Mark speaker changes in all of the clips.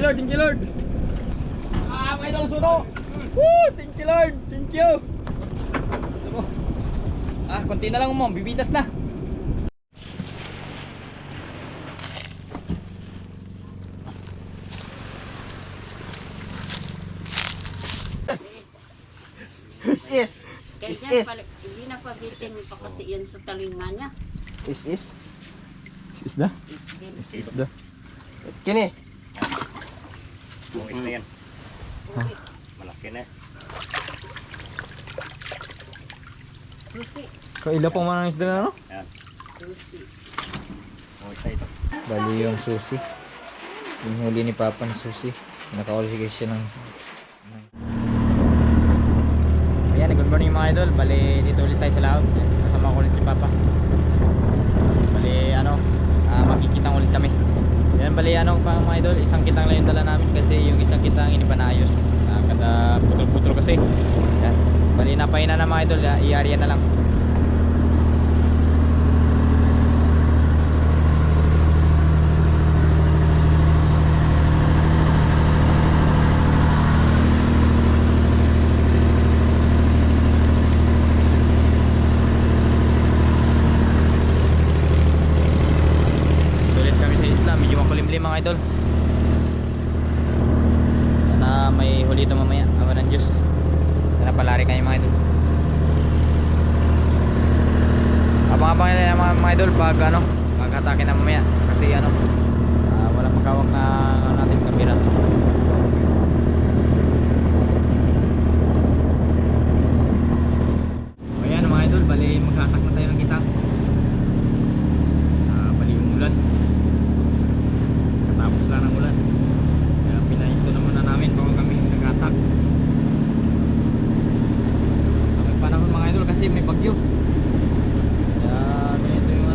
Speaker 1: Lord, thank you Lord. Mga idol, suno. Woo, thank you Lord, thank you. Konti na lang mo, bibitas na. Is.
Speaker 2: Kaya hindi na pabitin pa kasi yun sa talinga niya.
Speaker 1: Is na? Is na. Kini.
Speaker 3: Buwis na yan. Malaki na.
Speaker 2: Susi.
Speaker 1: Kaila pa man ang isda na, no?
Speaker 3: Yan.
Speaker 2: Susi.
Speaker 3: Buwis na ito.
Speaker 1: Bali yung susi. Yung huli ni Papa na susi. Nakahuli siya ng... Ayan, good morning mga idol. Bali dito ulit tayo sa laot. Kasama ko ulit si Papa. Bali makikitang ulit kami. Yan, bali mga idol, isang kitang lang yung dala namin kasi yung isang kitang hindi pa naayos. Kada putol-putol kasi. Yan. Bali napahina na mga idol, i-area na lang. Mga idol, sana may huli ito mamaya. Awa ng Diyos, sana palari kayo mga idol. Abang-abang nila mga idol pag atake na mamaya kasi walang magkawak na natin kamera. Ayan mga idol, bali magkatak na tayo ng kitang. Bali yung ulan, tapos lang ng ulan, kaya pinahinto naman na namin bago kami nag-attack. May panahon mga idol kasi may bagyo, kaya ganito yung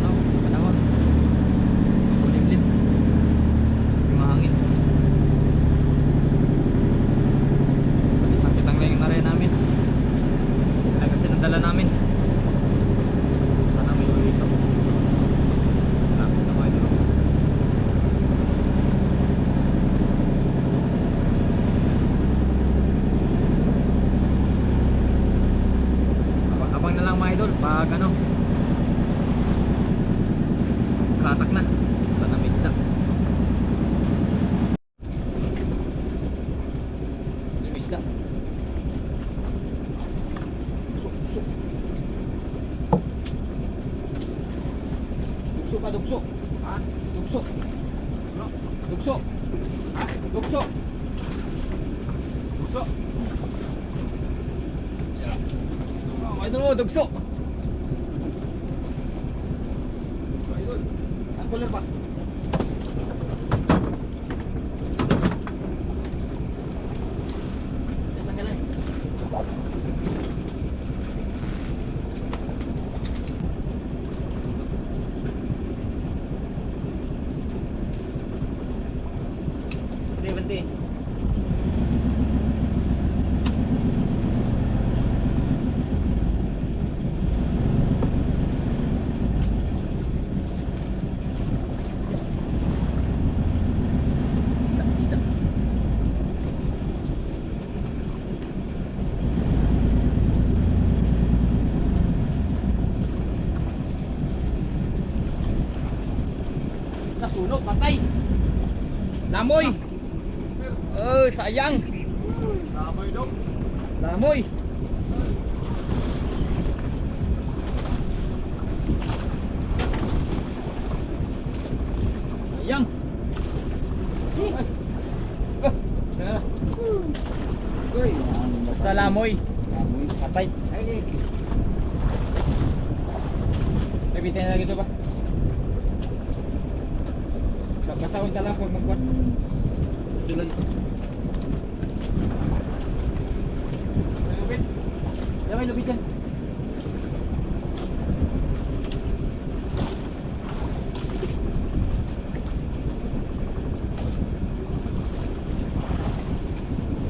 Speaker 1: panahon, kulimlim yung hangin. Isang kitang lang yung nare namin, ilan kasi nadala namin. Sana may ulit ito. Lapit na mga idol. Abang na lang mga idol pag katak na, sana may isda. May isda. Dugso ka, dugso. Ha? Dugso. Dugso. Ha? Dugso. Dugso. Idol mo, dugso. Idol, ang kulang pa. Bente. Nasunog, patay. Lamoy. Sayang. Lamoy dong. Lamoy. Sayang. Basta lamoy. Lamoy, patay. Bibitin na lagi ito ba? Kasawin ka lang pag magkuhan. Ito lang. May lubit. May lubit yan.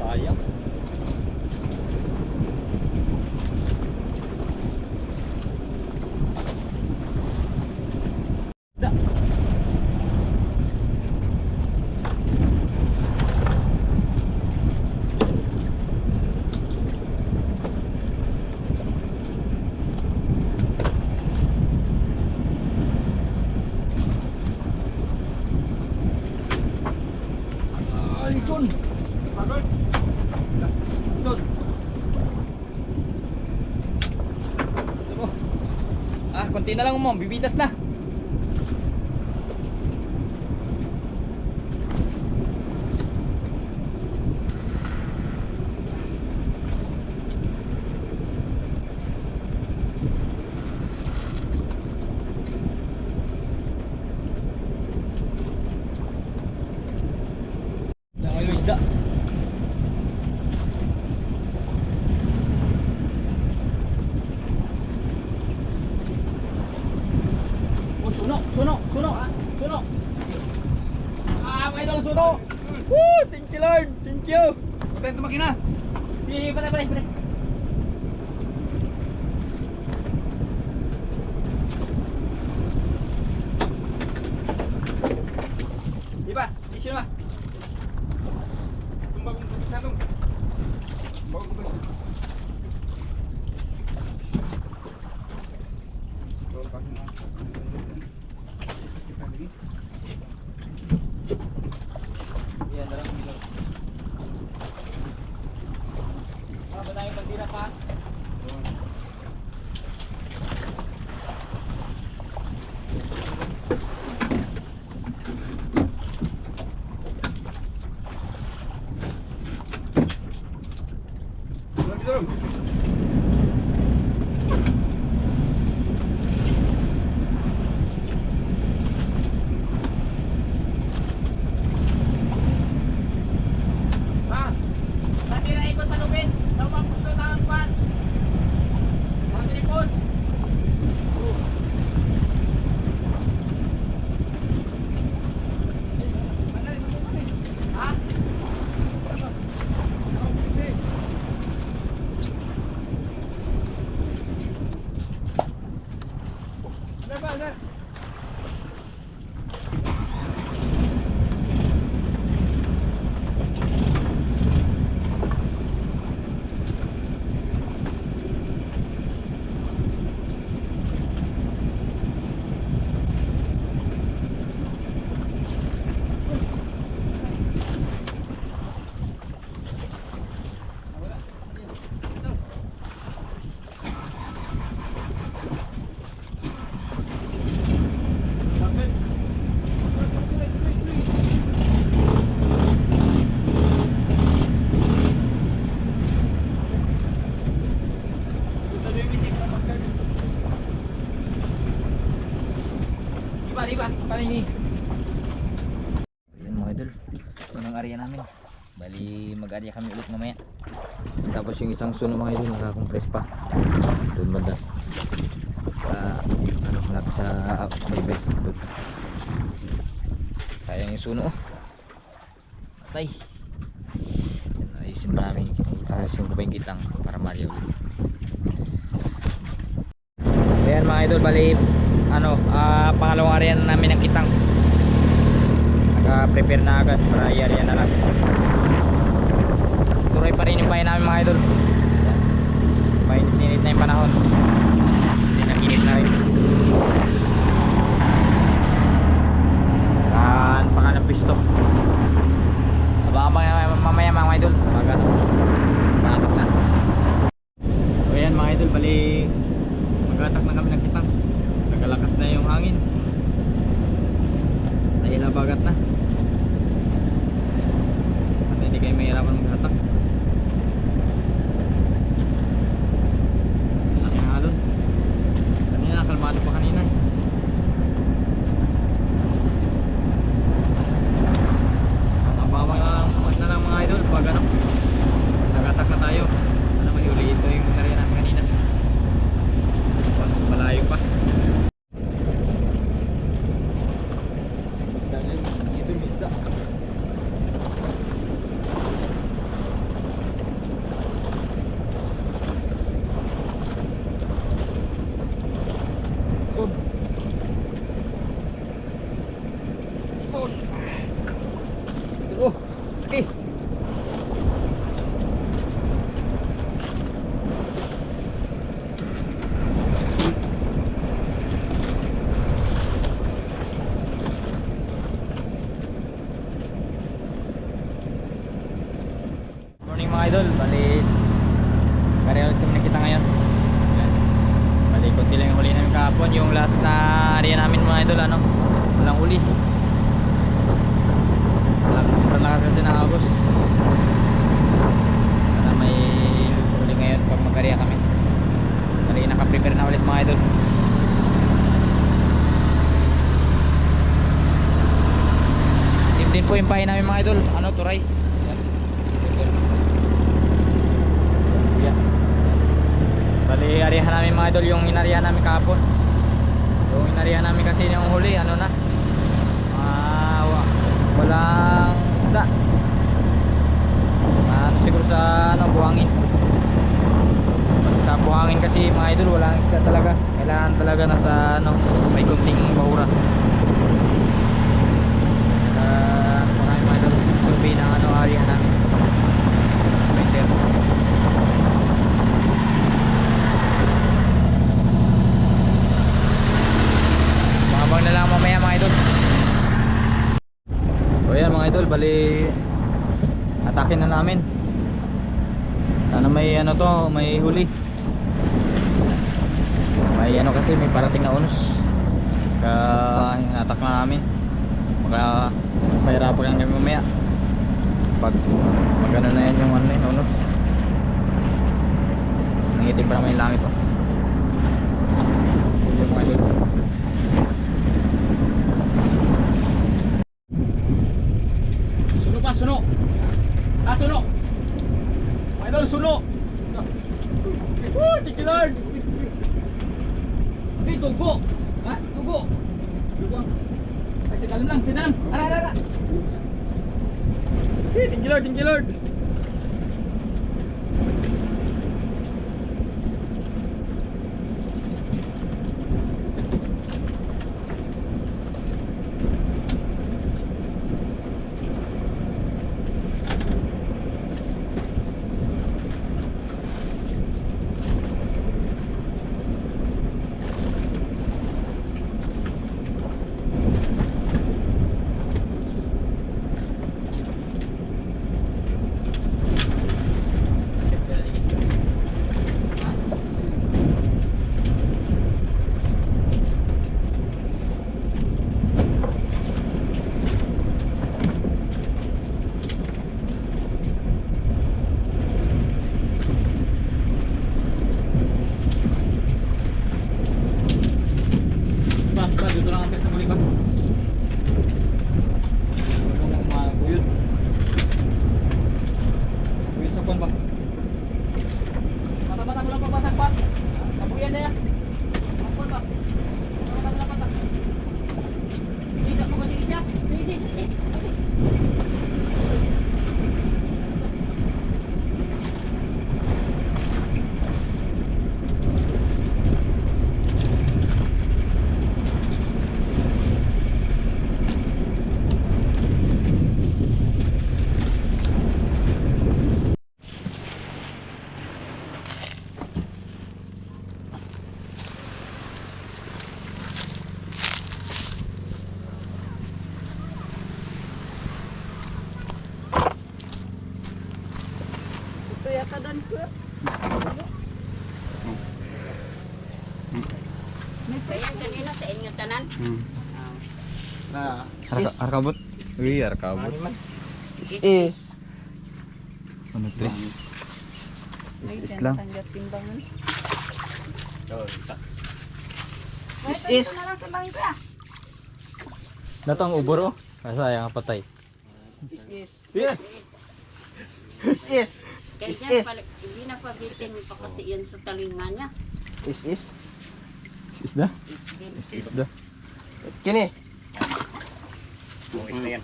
Speaker 1: Sayang. Konti na lang mo, bibitas na. Lang ay isda. Oh, suno, suno. Mga idol, suno. Woo, thank you Lord, thank you.
Speaker 4: Patay ito makina.
Speaker 1: Sige, patay. Di ba? Action ba?
Speaker 4: Itong bagong kupit na itong. Bagong kupit. Ito, bagong na. Kita lagi.
Speaker 1: Yan, dalang bilo. Ba tayo pagtira pa?
Speaker 4: Lagi dalam.
Speaker 1: Ha? Pati na ikot palupin. Tawag po sa tangan pan. Mga telepon. Ha?
Speaker 4: Ada.
Speaker 1: Di ba? Paano ini? Ayan mga idol. Ito ang area namin. Bali mag-area kami ulit mamaya. Tapos yung isang suno mga idol nakakompress pa. Doon banda. Malapit sa baybay. Sayang yung suno. Patay. Yan, ayusin pa namin. Ayusin ko pa yung kitang para maria ulit. Ayan mga idol, bali pangalawang area na namin ng kitang. Naka-prepare na agad para i-area na lang. Tuloy pa rin yung bahay namin mga idol. Mainit na yung panahon. Hindi nag-init na rin. Paka ng pisto. Abang mamaya mga idol. Mag-atak na. So ayan mga idol, bali mag-atak na kami ng kitang. Nagalakas na yung hangin. Dahil nabagat na. At hindi kayo mahirapan mag-atak. Laki ng alon. Kanina kalmado pa kanina. Mabawang na lang mga idol pag nag-atak na tayo. Sana mahuli ito yung area natin kanina. Malayo pa. Ito yung isda. Ison. Ison. Oh, okay. Morning mga idol, bali kaya ulit kami nakita ngayon. Bali konti lang yung huli namin kahapon. Yung last na area namin mga idol, ano, walang huli. Sobrang lakas kasi ng agos. Sana may huli ngayon pag mag-area kami. Bali naka-prepare na ulit mga idol. Same din po yung pahin namin mga idol. Ano, turay. Yan. Yan. Bali arihan namin mga idol yung inarihan namin kahapon. Yung inarihan namin kasi yung huli, ano na, walang isda. Ano siguro sa ano, buhangin. Sa buhangin kasi mga idol walang isda talaga. Kailangan talaga nasa ano, may kunting bahura. Ano po namin mga idol, turbi ng ano, area namin. Winter. Mabang na lang mamaya mga idol. So yan mga idol, bali atakin na namin. Sana may ano to, may huli. May ano kasi may parating na unos. Kaya inatak na namin. Baka mahirapan kami mamaya pag magano na yan yung ano yun, unos. Nangitim pa naman yung langit oh. Yung mga idol. Suno pa, suno. Suno. Mga idol, suno. Thank you Lord. Okay, tugo. Ha? Tugo. Tugo. Ay, sa dalam lang, sa dalam. Ara. Okay, thank you Lord, thank you Lord. Dito lang ang test na muli ba? Tulong maguyod. Guyod sa kuwan ba? Mata-mata mo lang papatak ba? Kabuyan na yan. Ang kuwan ba? Mata-mata mo lang patak. Hindi mo kasi siya. Hindi.
Speaker 2: Tuya ka doon ko. May payan kanina sa inyong tanan.
Speaker 1: Arkabot. Uy, arkabot. Is. Ano tris? Is lang.
Speaker 2: Tanggap timbangan.
Speaker 3: Is.
Speaker 1: Natang ubor oh. Sayang patay.
Speaker 3: Is.
Speaker 1: Yeah. Is.
Speaker 2: Kaya pala, hindi na pabitin pa kasi yun sa talinga niya.
Speaker 3: Is.
Speaker 1: Is na? Is da.
Speaker 3: Kini. Buwis na yan.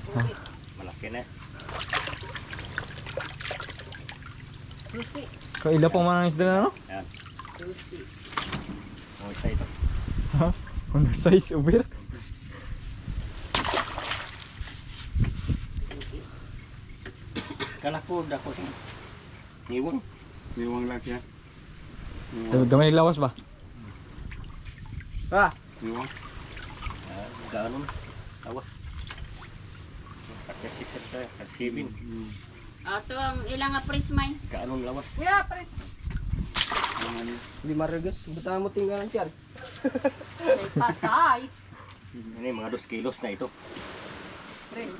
Speaker 2: Buwis.
Speaker 3: Malaki na.
Speaker 2: Susi.
Speaker 1: Kaila pang manang isda na no?
Speaker 3: Yan.
Speaker 2: Susi.
Speaker 3: Buwis na ito.
Speaker 1: Ha? Ano size ubir?
Speaker 2: Buwis.
Speaker 3: Kanako dako siya. Niwang.
Speaker 4: Niwang lang siya.
Speaker 1: Gamay lawas ba? Ah,
Speaker 4: Niwang.
Speaker 3: Gano'n. Awas. Kasi 6 tayo. Kasi 7.
Speaker 2: Ato ang ilang nga prismay.
Speaker 3: Gano'n lawas.
Speaker 2: Kuya, pres.
Speaker 5: Hindi marigas. Bata mo tinggalan siya.
Speaker 2: Ay, patay.
Speaker 3: Ini mga 2 kilos na ito.
Speaker 2: Tres.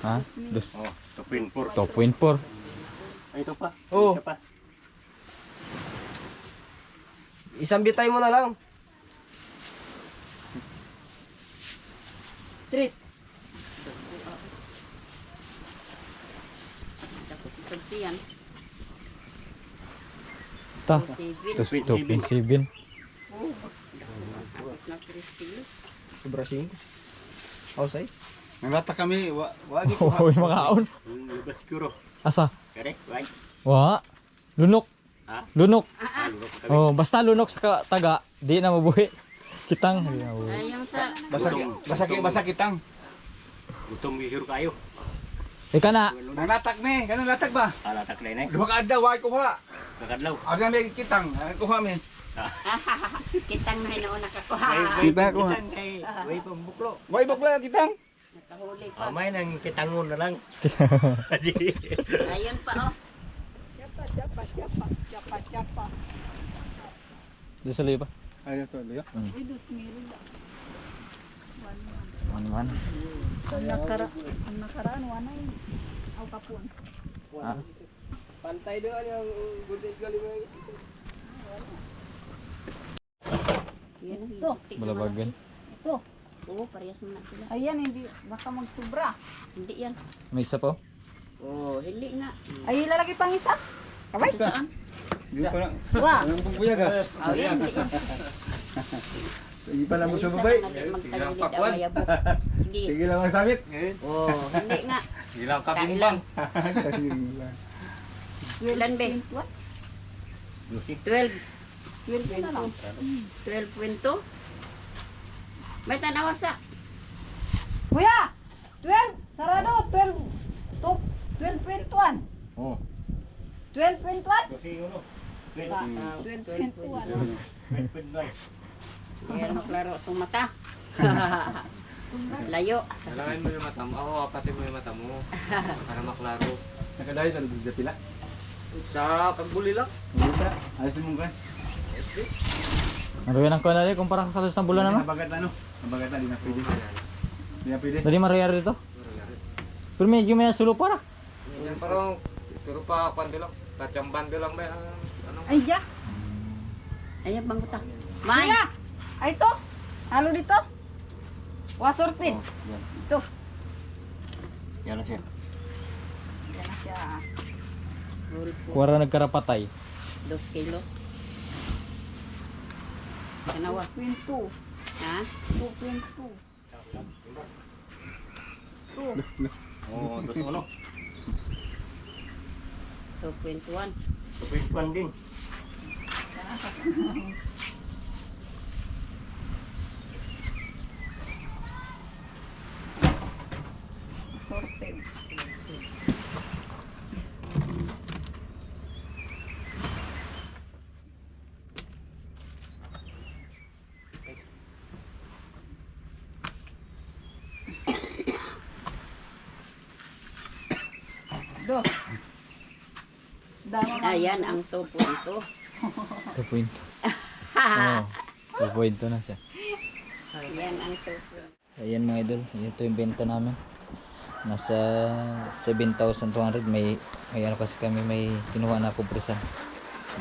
Speaker 1: Ha?
Speaker 3: Oh, 2.4.
Speaker 1: 2.4.
Speaker 3: Ay, ito pa.
Speaker 5: Oh.
Speaker 3: Isa pa.
Speaker 5: Isang bitay mo na lang.
Speaker 2: Tres. Dapat pagtiyan.
Speaker 1: Ta.
Speaker 2: Seven.
Speaker 1: 2.7.
Speaker 2: Na 3 kilos.
Speaker 5: Sobra 5. How size?
Speaker 4: Nangata kami, wagi ko.
Speaker 1: Uy, makaon.
Speaker 3: Lubas siguro.
Speaker 1: Asa?
Speaker 3: Correct, right?
Speaker 1: Wa. Lunok.
Speaker 3: Ha?
Speaker 1: Lunok.
Speaker 3: Lulok kami.
Speaker 1: Oh, basta lunok sa taga, di na mabuhi. Kitang. Di na mabuhi.
Speaker 2: Ay, yung sa...
Speaker 4: Basa kitang.
Speaker 3: Gutom siguro kayo.
Speaker 1: Ika na.
Speaker 4: Nanglatak me, ganun latag ba?
Speaker 3: Alatak lang eh.
Speaker 4: Duha ka adlaw, wagi ko ha.
Speaker 3: Kakadlaw.
Speaker 4: Ada may kitang, kuha me.
Speaker 2: Kitang na hinoon nakakuha.
Speaker 4: Kita ko, ha?
Speaker 3: Way pambuklo.
Speaker 4: Wagi bakla kitang.
Speaker 2: Nakahuli pa.
Speaker 3: Amay nang kitangon na lang.
Speaker 2: Ayun pa, oh.
Speaker 1: Di sa lipa.
Speaker 4: Ay, ito, liyo.
Speaker 1: Man.
Speaker 6: Ang nakaraan, wanay. Aw kapon.
Speaker 1: Ah.
Speaker 5: Pantay doon yung gudit galing mo yung isi.
Speaker 2: Yan ang
Speaker 6: Ito.
Speaker 1: Balabagan.
Speaker 6: Ito.
Speaker 2: Oo, parehas mo na sila.
Speaker 6: Ayan, hindi. Baka magsubra.
Speaker 2: Hindi yan.
Speaker 1: May isa po?
Speaker 2: Oo, hindi nga.
Speaker 6: Ay, lalagay pang isa. Kabay.
Speaker 2: Saan?
Speaker 4: Di pa na.
Speaker 6: Wa.
Speaker 4: Anong pagbuya ka?
Speaker 2: Oh, yan, hindi yan.
Speaker 4: Hindi pa lang mo sa
Speaker 2: Ayun,
Speaker 4: babay.
Speaker 2: magtagilid ang mayabok. Sige.
Speaker 4: Sige lang ang samit.
Speaker 2: Oo, hindi nga.
Speaker 3: Ilang
Speaker 2: Kailan? Ilan ba? 12.
Speaker 6: 12 na lang.
Speaker 2: 12.2. May tanawa sa.
Speaker 6: Kuya! 12! Sarado! 12! Top! 12.1!
Speaker 3: Oh.
Speaker 6: 12.1!
Speaker 3: Kasi uno.
Speaker 6: 12.1.
Speaker 2: Ayan, maklaro itong mata. Layo.
Speaker 7: Kailangan mo yung mata mo. Oo, apatin mo yung mata mo. Para maklaro.
Speaker 4: Nakadayo na dito pila.
Speaker 7: Sa pagbuli lang.
Speaker 4: Buta, ayos din mo kan.
Speaker 1: Ano yan ang kuha na kumpara sa kasus ng bulan naman?
Speaker 4: Nabagat na no. Nabagat na, di na pwede. Di na pwede.
Speaker 1: Dali marayari dito. Pero medyo may sulo para.
Speaker 7: Yan parang, pero pa kwando lang. Tatyang bando lang ba? Ano?
Speaker 6: Ay, ja!
Speaker 2: Ayan, bang ta. May.
Speaker 6: Kuya! Ay, ito! Halo dito! Wasortin!
Speaker 3: Yan.
Speaker 6: Ito!
Speaker 3: Yan na siya.
Speaker 6: Yan na siya.
Speaker 1: Kuwara nagkarapatay.
Speaker 2: 2 kilos. Tanawa.
Speaker 6: 2.2.
Speaker 2: Ha?
Speaker 6: 2.2.
Speaker 3: Oh, dos uno.
Speaker 2: 2.1.
Speaker 3: Tupuin din.
Speaker 6: Sorted. Dos. Dama nga.
Speaker 2: Ayan ang 2.2.
Speaker 1: 2.2. Oo. 2.2 na siya.
Speaker 2: Ayan ang 2.2.
Speaker 1: Ayan mga idol, ito yung benta namin. Nasa 7,200. May ano kasi kami, may kinuha na kompresan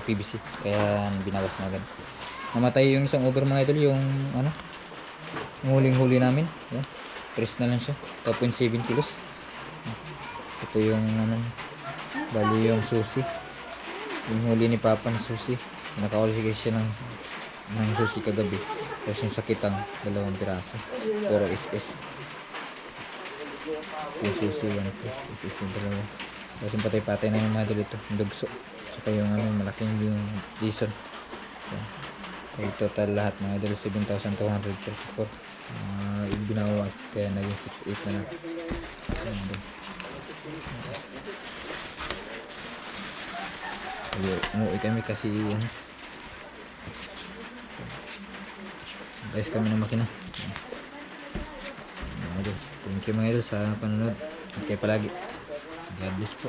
Speaker 1: ng PVC, kaya binawas na agad. Namatay yung isang over mga idol, yung ano, yung huling-huli namin. Yan, press na lang siya, 2.7 kilos. Ito yung ano, bali yung susi, yung huli ni Papa na susi. Nakauli siya ng susi kagabi. Tapos yung sakitang 2 piraso, puro SS. Yung susi yan ito, SS yung 2. Tapos yung patay-patay na yung mga idol ito, yung dugso. Saka yung ano, malaking yung Jason. Yan. Ay total lahat mga idol 7,234. Yung binawas kaya naging 6,800 na lang. Ayan. Umuwi kami kasi ano, guys kami ng makina. Thank you mga idol sa panonood. Okay palagi. God bless po.